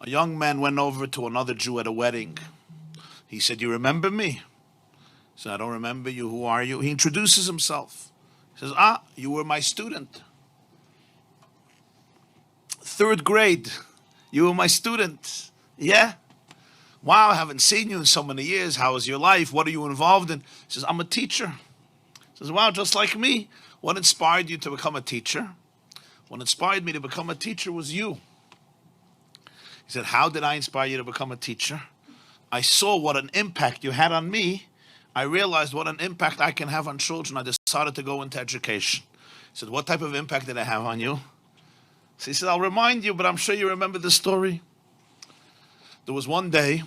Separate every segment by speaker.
Speaker 1: A young man went over to another Jew at a wedding. He said, "You remember me?" He said, "I don't remember you. Who are you?" He introduces himself. He says, "Ah, you were my student. Third grade. You were my student. Yeah? Wow, I haven't seen you in so many years. How is your life? What are you involved in?" He says, "I'm a teacher." He says, "Wow, just like me. What inspired you to become a teacher?" "What inspired me to become a teacher was you." He said, "How did I inspire you to become a teacher?" "I saw what an impact you had on me. I realized what an impact I can have on children. I decided to go into education." He said, "What type of impact did I have on you?" So he said, "I'll remind you, but I'm sure you remember the story. There was one day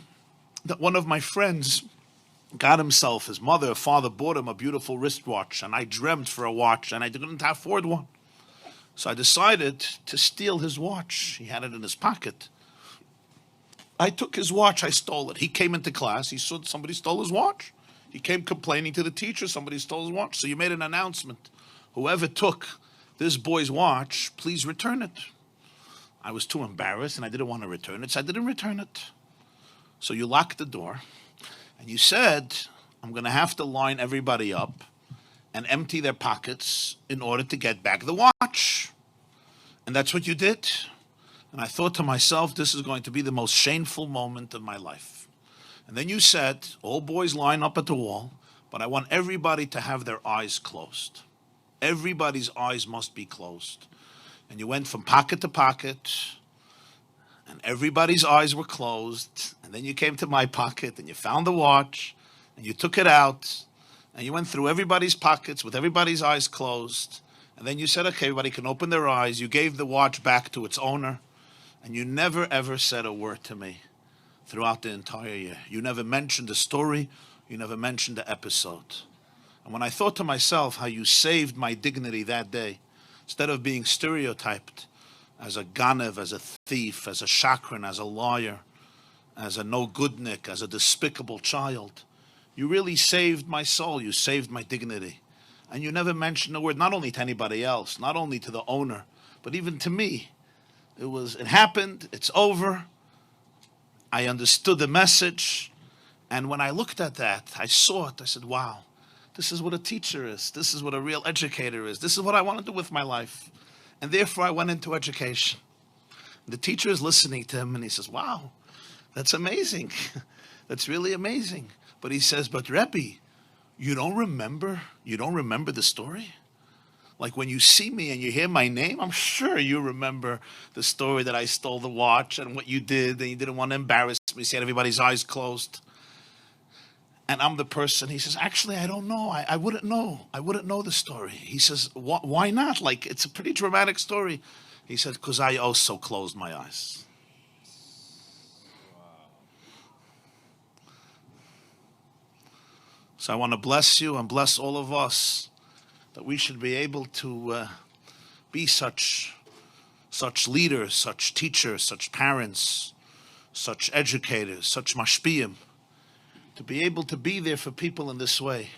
Speaker 1: that one of my friends got himself, his mother or father bought him a beautiful wristwatch, and I dreamt for a watch, and I didn't afford one. So I decided to steal his watch. He had it in his pocket. I took his watch, I stole it. He came into class, he saw somebody stole his watch. He came complaining to the teacher, somebody stole his watch. So you made an announcement. Whoever took this boy's watch, please return it." I was too embarrassed and I didn't want to return it, so I didn't return it. So you locked the door and you said, "I'm going to have to line everybody up and empty their pockets in order to get back the watch." And that's what you did. And I thought to myself, this is going to be the most shameful moment of my life. And then you said, "All boys line up at the wall, but I want everybody to have their eyes closed. Everybody's eyes must be closed." And you went from pocket to pocket, and everybody's eyes were closed. And then you came to my pocket, and you found the watch, and you took it out, and you went through everybody's pockets with everybody's eyes closed. And then you said, "Okay, everybody can open their eyes." You gave the watch back to its owner, and you never ever said a word to me throughout the entire year. You never mentioned the story. You never mentioned the episode. And when I thought to myself how you saved my dignity that day, instead of being stereotyped as a ganev, as a thief, as a shakran, as a liar, as a no-goodnik, as a despicable child, you really saved my soul. You saved my dignity. And you never mentioned a word, not only to anybody else, not only to the owner, but even to me. It happened, it's over. I understood the message. And when I looked at that, I saw it. I said, wow, this is what a teacher is. This is what a real educator is. This is what I want to do with my life. And therefore I went into education. The teacher is listening to him and he says, wow, that's amazing. That's really amazing. But he says, but Rebbe, you don't remember the story? Like when you see me and you hear my name, I'm sure you remember the story that I stole the watch and what you did, and you didn't want to embarrass me, so you had everybody's eyes closed. And I'm the person, he says, actually, I don't know. I wouldn't know. I wouldn't know the story. He says, why not? Like, it's a pretty dramatic story. He said, because I also closed my eyes. So I want to bless you and bless all of us that we should be able to be such leaders, such teachers, such parents, such educators, such mashpiyim, to be able to be there for people in this way.